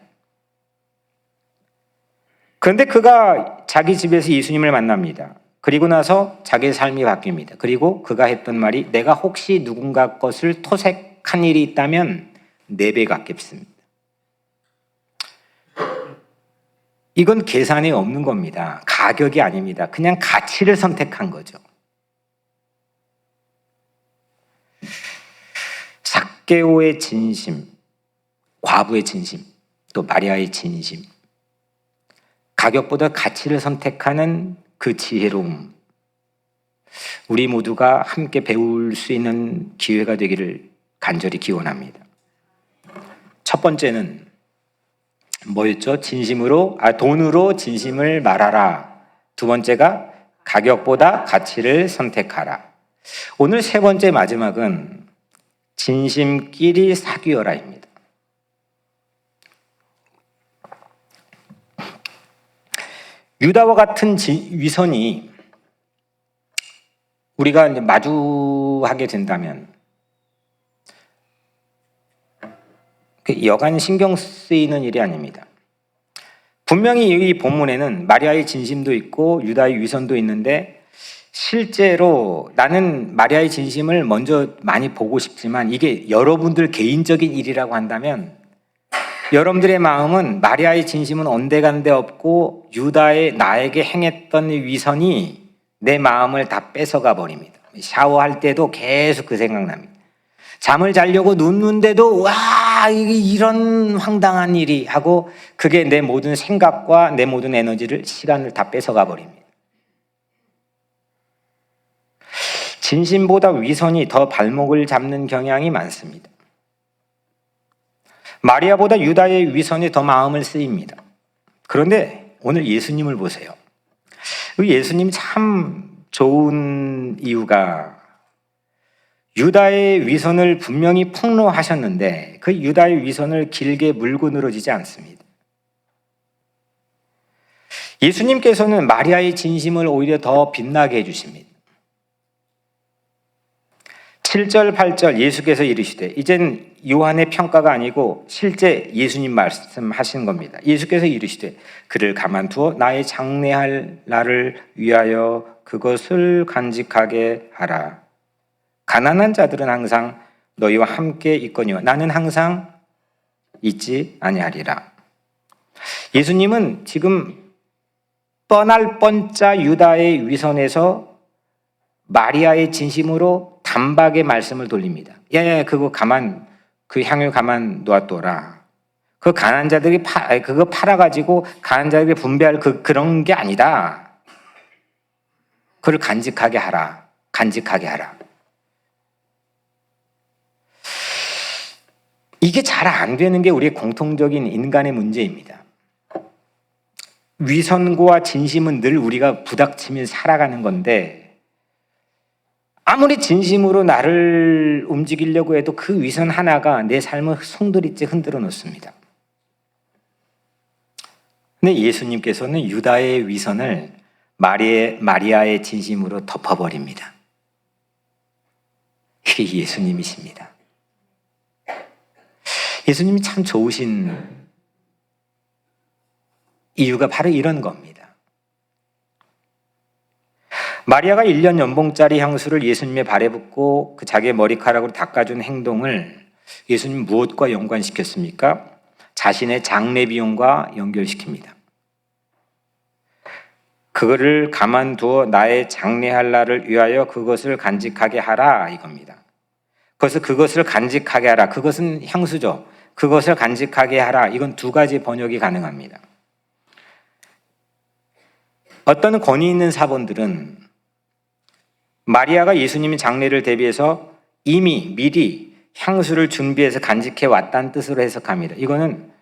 그런데 그가 자기 집에서 예수님을 만납니다. 그리고 나서 자기의 삶이 바뀝니다. 그리고 그가 했던 말이, 내가 혹시 누군가 것을 토색한 일이 있다면 4배 갚겠습니다. 이건 계산이 없는 겁니다. 가격이 아닙니다. 그냥 가치를 선택한 거죠. 삭개오의 진심, 과부의 진심, 또 마리아의 진심, 가격보다 가치를 선택하는 그 지혜로움, 우리 모두가 함께 배울 수 있는 기회가 되기를 간절히 기원합니다. 첫 번째는 뭐였죠? 돈으로 진심을 말하라. 두 번째가 가격보다 가치를 선택하라. 오늘 세 번째 마지막은 진심끼리 사귀어라입니다. 유다와 같은 위선이 우리가 이제 마주하게 된다면 여간 신경 쓰이는 일이 아닙니다. 분명히 이 본문에는 마리아의 진심도 있고 유다의 위선도 있는데, 실제로 나는 마리아의 진심을 먼저 많이 보고 싶지만 이게 여러분들 개인적인 일이라고 한다면 여러분들의 마음은 마리아의 진심은 온데간데 없고 유다의 나에게 행했던 위선이 내 마음을 다 뺏어가 버립니다. 샤워할 때도 계속 그 생각납니다. 잠을 자려고 눕는데도 와, 이게 이런 황당한 일이 하고, 그게 내 모든 생각과 내 모든 에너지를, 시간을 다 뺏어가 버립니다. 진심보다 위선이 더 발목을 잡는 경향이 많습니다. 마리아보다 유다의 위선이 더 마음을 쓰입니다. 그런데 오늘 예수님을 보세요. 예수님 참 좋은 이유가, 유다의 위선을 분명히 폭로하셨는데 그 유다의 위선을 길게 물고 늘어지지 않습니다. 예수님께서는 마리아의 진심을 오히려 더 빛나게 해주십니다. 7절, 8절 예수께서 이르시되, 이젠 요한의 평가가 아니고 실제 예수님 말씀하신 겁니다. 예수께서 이르시되 그를 가만두어 나의 장래할 날을 위하여 그것을 간직하게 하라. 가난한 자들은 항상 너희와 함께 있거니와 나는 항상 있지 아니하리라. 예수님은 지금 뻔할 뻔짜 유다의 위선에서 마리아의 진심으로 단박에 말씀을 돌립니다. 그거 그 향유 가만 놔둬라. 그 가난한 자들이 그거 팔아가지고 가난한 자들이 분배할 그런 게 아니다. 그걸 간직하게 하라. 간직하게 하라. 이게 잘 안 되는 게 우리의 공통적인 인간의 문제입니다. 위선과 진심은 늘 우리가 부닥치며 살아가는 건데, 아무리 진심으로 나를 움직이려고 해도 그 위선 하나가 내 삶을 송두리째 흔들어 놓습니다. 근데 예수님께서는 유다의 위선을 마리아의 진심으로 덮어버립니다. 이게 예수님이십니다. 예수님이 참 좋으신 이유가 바로 이런 겁니다. 마리아가 1년 연봉짜리 향수를 예수님의 발에 붓고 그 자기의 머리카락으로 닦아준 행동을 예수님 무엇과 연관시켰습니까? 자신의 장례 비용과 연결시킵니다. 그거를 가만두어 나의 장례할 날을 위하여 그것을 간직하게 하라 이겁니다. 그래서 그것을 간직하게 하라. 그것은 향수죠. 그것을 간직하게 하라. 이건 두 가지 번역이 가능합니다. 어떤 권위 있는 사본들은 마리아가 예수님의 장례를 대비해서 이미 미리 향수를 준비해서 간직해 왔다는 뜻으로 해석합니다. 이거는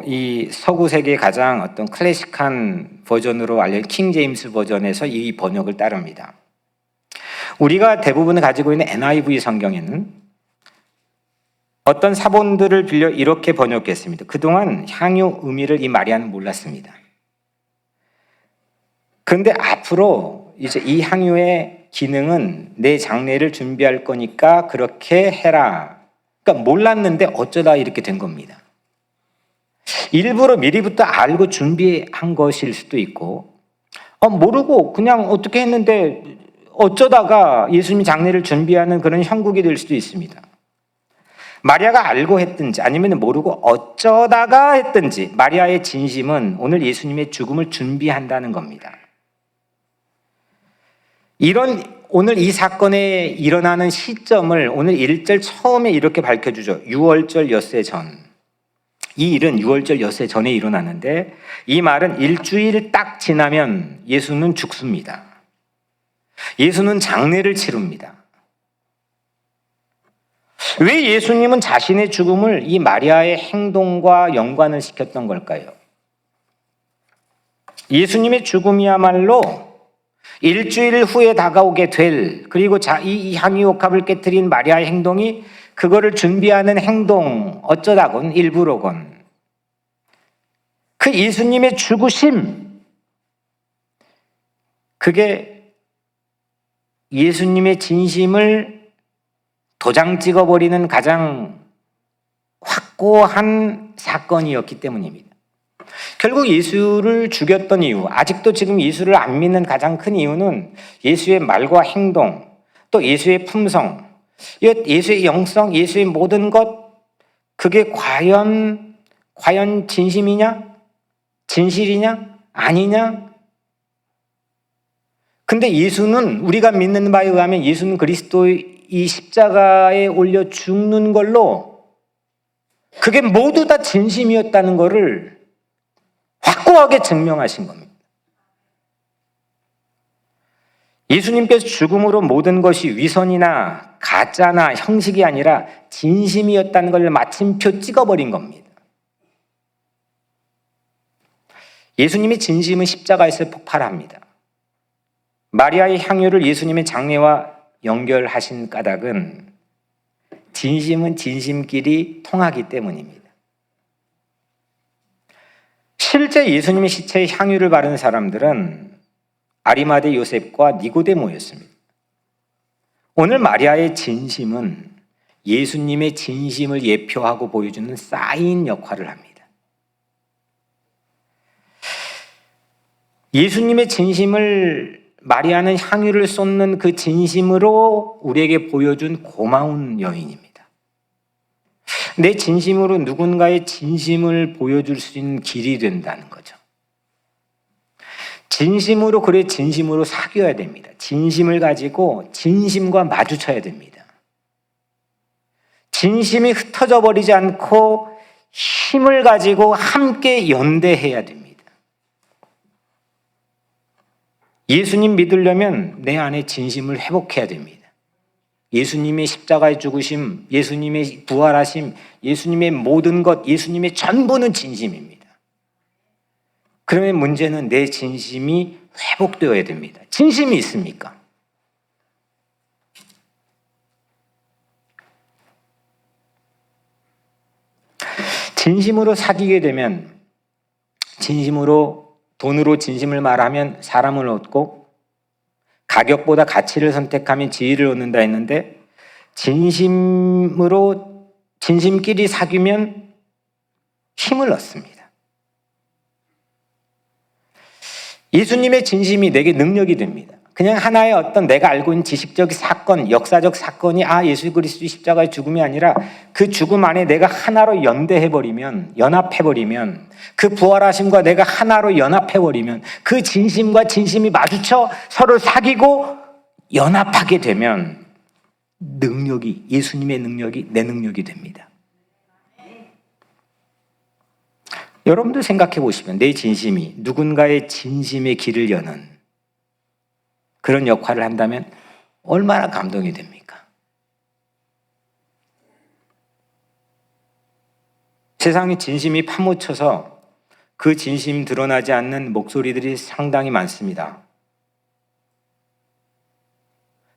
이 서구 세계의 가장 어떤 클래식한 버전으로 알려진 킹 제임스 버전에서 이 번역을 따릅니다. 우리가 대부분 가지고 있는 NIV 성경에는 어떤 사본들을 빌려 이렇게 번역했습니다. 그동안 향유 의미를 이 마리아는 몰랐습니다. 그런데 앞으로 이제 이 향유의 기능은 내 장례를 준비할 거니까 그렇게 해라. 그러니까 몰랐는데 어쩌다 이렇게 된 겁니다. 일부러 미리부터 알고 준비한 것일 수도 있고, 모르고 그냥 어떻게 했는데 어쩌다가 예수님 장례를 준비하는 그런 형국이 될 수도 있습니다. 마리아가 알고 했든지 아니면 모르고 어쩌다가 했든지 마리아의 진심은 오늘 예수님의 죽음을 준비한다는 겁니다. 오늘 이 사건에 일어나는 시점을 오늘 1절 처음에 이렇게 밝혀주죠. 6월절 엿새 전. 이 일은 6월절 엿새 전에 일어나는데 이 말은 일주일 딱 지나면 예수는 죽습니다. 예수는 장례를 치릅니다. 왜 예수님은 자신의 죽음을 이 마리아의 행동과 연관을 시켰던 걸까요? 예수님의 죽음이야말로 일주일 후에 다가오게 될, 그리고 이 향유옥합을 깨뜨린 마리아의 행동이 그거를 준비하는 행동, 어쩌다건 일부러건 그 예수님의 죽으심, 그게 예수님의 진심을 도장 찍어버리는 가장 확고한 사건이었기 때문입니다. 결국 예수를 죽였던 이유, 아직도 지금 예수를 안 믿는 가장 큰 이유는 예수의 말과 행동, 또 예수의 품성, 예수의 영성, 예수의 모든 것, 그게 과연 진심이냐? 진실이냐? 아니냐? 근데 예수는, 우리가 믿는 바에 의하면 예수는 그리스도의 이 십자가에 올려 죽는 걸로 그게 모두 다 진심이었다는 것을 확고하게 증명하신 겁니다. 예수님께서 죽음으로 모든 것이 위선이나 가짜나 형식이 아니라 진심이었다는 걸 마침표 찍어버린 겁니다. 예수님의 진심은 십자가에서 폭발합니다. 마리아의 향유를 예수님의 장례와 연결하신 까닭은 진심은 진심끼리 통하기 때문입니다. 실제 예수님의 시체에 향유를 바른 사람들은 아리마대 요셉과 니고데모였습니다. 오늘 마리아의 진심은 예수님의 진심을 예표하고 보여주는 사인 역할을 합니다. 예수님의 진심을 마리아는 향유를 쏟는 그 진심으로 우리에게 보여준 고마운 여인입니다. 내 진심으로 누군가의 진심을 보여줄 수 있는 길이 된다는 거죠. 진심으로, 그래 진심으로 사귀어야 됩니다. 진심을 가지고 진심과 마주쳐야 됩니다. 진심이 흩어져 버리지 않고 힘을 가지고 함께 연대해야 됩니다. 예수님 믿으려면 내 안에 진심을 회복해야 됩니다. 예수님의 십자가의 죽으심, 예수님의 부활하심, 예수님의 모든 것, 예수님의 전부는 진심입니다. 그러면 문제는 내 진심이 회복되어야 됩니다. 진심이 있습니까? 진심으로 사귀게 되면, 진심으로 돈으로 진심을 말하면 사람을 얻고 가격보다 가치를 선택하면 지위를 얻는다 했는데, 진심끼리 사귀면 힘을 얻습니다. 예수님의 진심이 내게 능력이 됩니다. 그냥 하나의 어떤 내가 알고 있는 지식적 사건, 역사적 사건이 예수 그리스도의 십자가의 죽음이 아니라 그 죽음 안에 내가 하나로 연대해버리면, 연합해버리면, 그 부활하심과 내가 하나로 연합해버리면, 그 진심과 진심이 마주쳐 서로 사귀고 연합하게 되면 능력이, 예수님의 능력이 내 능력이 됩니다. 여러분들 생각해 보시면 내 진심이 누군가의 진심의 길을 여는 그런 역할을 한다면 얼마나 감동이 됩니까? 세상에 진심이 파묻혀서 그 진심 드러나지 않는 목소리들이 상당히 많습니다.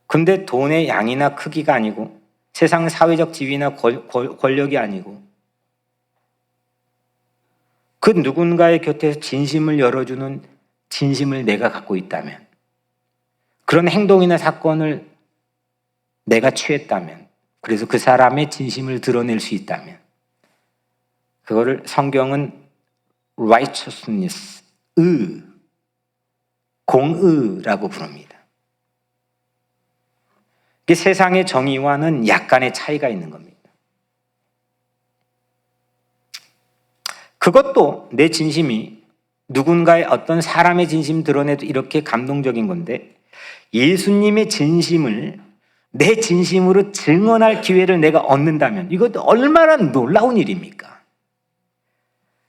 근데 돈의 양이나 크기가 아니고 세상 사회적 지위나 권력이 아니고 그 누군가의 곁에서 진심을 열어주는 진심을 내가 갖고 있다면, 그런 행동이나 사건을 내가 취했다면, 그래서 그 사람의 진심을 드러낼 수 있다면, 그거를 성경은 righteousness, 공의라고 부릅니다. 이게 세상의 정의와는 약간의 차이가 있는 겁니다. 그것도 내 진심이 누군가의 어떤 사람의 진심 드러내도 이렇게 감동적인 건데, 예수님의 진심을 내 진심으로 증언할 기회를 내가 얻는다면 이것도 얼마나 놀라운 일입니까?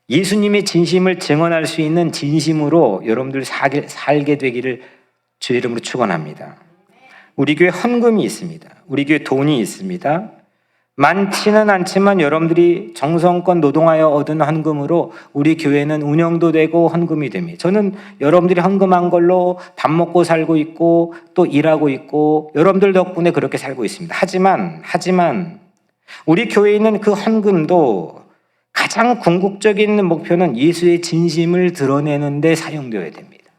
예수님의 진심을 증언할 수 있는 진심으로 여러분들 살게 되기를 주의 이름으로 축원합니다. 우리 교회 헌금이 있습니다. 우리 교회 돈이 있습니다. 많지는 않지만 여러분들이 정성껏 노동하여 얻은 헌금으로 우리 교회는 운영도 되고 헌금이 됩니다. 저는 여러분들이 헌금한 걸로 밥 먹고 살고 있고 또 일하고 있고 여러분들 덕분에 그렇게 살고 있습니다. 하지만 우리 교회에 있는 그 헌금도 가장 궁극적인 목표는 예수의 진심을 드러내는 데 사용되어야 됩니다.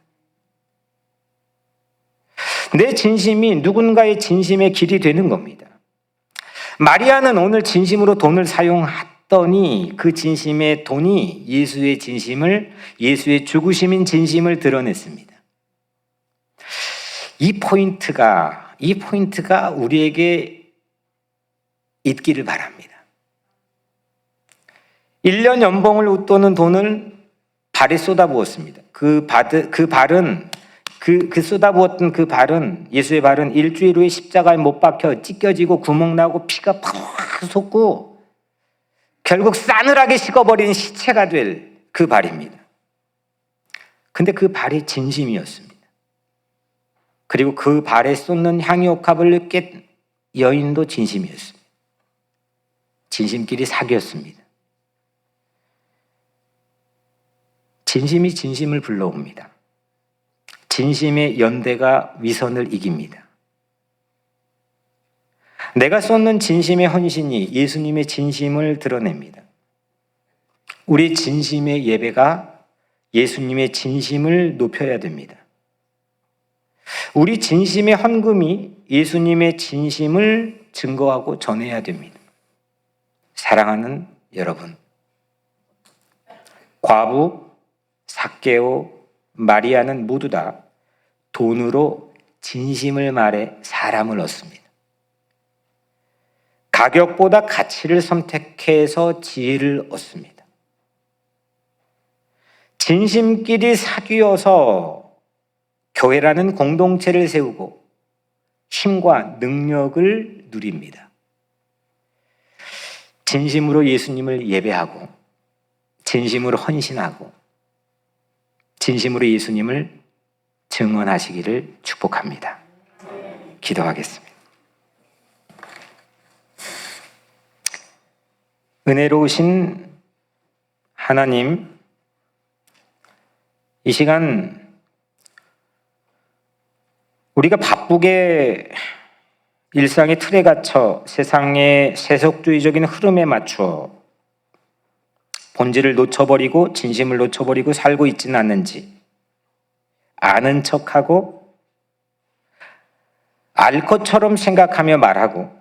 내 진심이 누군가의 진심의 길이 되는 겁니다. 마리아는 오늘 진심으로 돈을 사용했더니 그 진심의 돈이 예수의 진심을, 예수의 죽으심인 진심을 드러냈습니다. 이 포인트가 우리에게 있기를 바랍니다. 1년 연봉을 웃도는 돈을 발에 쏟아부었습니다. 쏟아부었던 그 발은, 예수의 발은 일주일 후에 십자가에 못 박혀 찢겨지고 구멍 나고 피가 팍 솟고 결국 싸늘하게 식어버린 시체가 될 그 발입니다. 근데 그 발이 진심이었습니다. 그리고 그 발에 쏟는 향유옥합을 깬 여인도 진심이었습니다. 진심끼리 사귀었습니다. 진심이 진심을 불러옵니다. 진심의 연대가 위선을 이깁니다. 내가 쏟는 진심의 헌신이 예수님의 진심을 드러냅니다. 우리 진심의 예배가 예수님의 진심을 높여야 됩니다. 우리 진심의 헌금이 예수님의 진심을 증거하고 전해야 됩니다. 사랑하는 여러분, 과부, 삭개오, 마리아는 모두 다 돈으로 진심을 말해 사람을 얻습니다. 가격보다 가치를 선택해서 지혜를 얻습니다. 진심끼리 사귀어서 교회라는 공동체를 세우고 힘과 능력을 누립니다. 진심으로 예수님을 예배하고 진심으로 헌신하고 진심으로 예수님을 증언하시기를 축복합니다. 기도하겠습니다. 은혜로우신 하나님, 이 시간 우리가 바쁘게 일상의 틀에 갇혀 세상의 세속주의적인 흐름에 맞춰 본질을 놓쳐버리고 진심을 놓쳐버리고 살고 있지는 않는지, 아는 척하고 알 것처럼 생각하며 말하고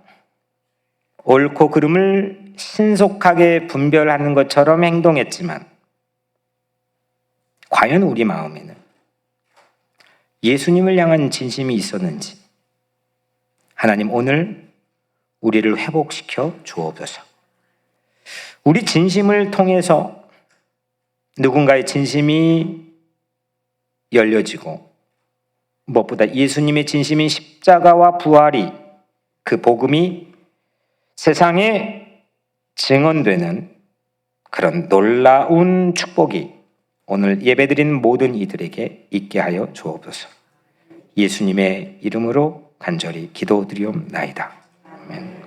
옳고 그름을 신속하게 분별하는 것처럼 행동했지만 과연 우리 마음에는 예수님을 향한 진심이 있었는지 하나님, 오늘 우리를 회복시켜 주옵소서. 우리 진심을 통해서 누군가의 진심이 열려지고 무엇보다 예수님의 진심인 십자가와 부활이, 그 복음이 세상에 증언되는 그런 놀라운 축복이 오늘 예배드린 모든 이들에게 있게 하여 주옵소서. 예수님의 이름으로 간절히 기도드리옵나이다. 아멘.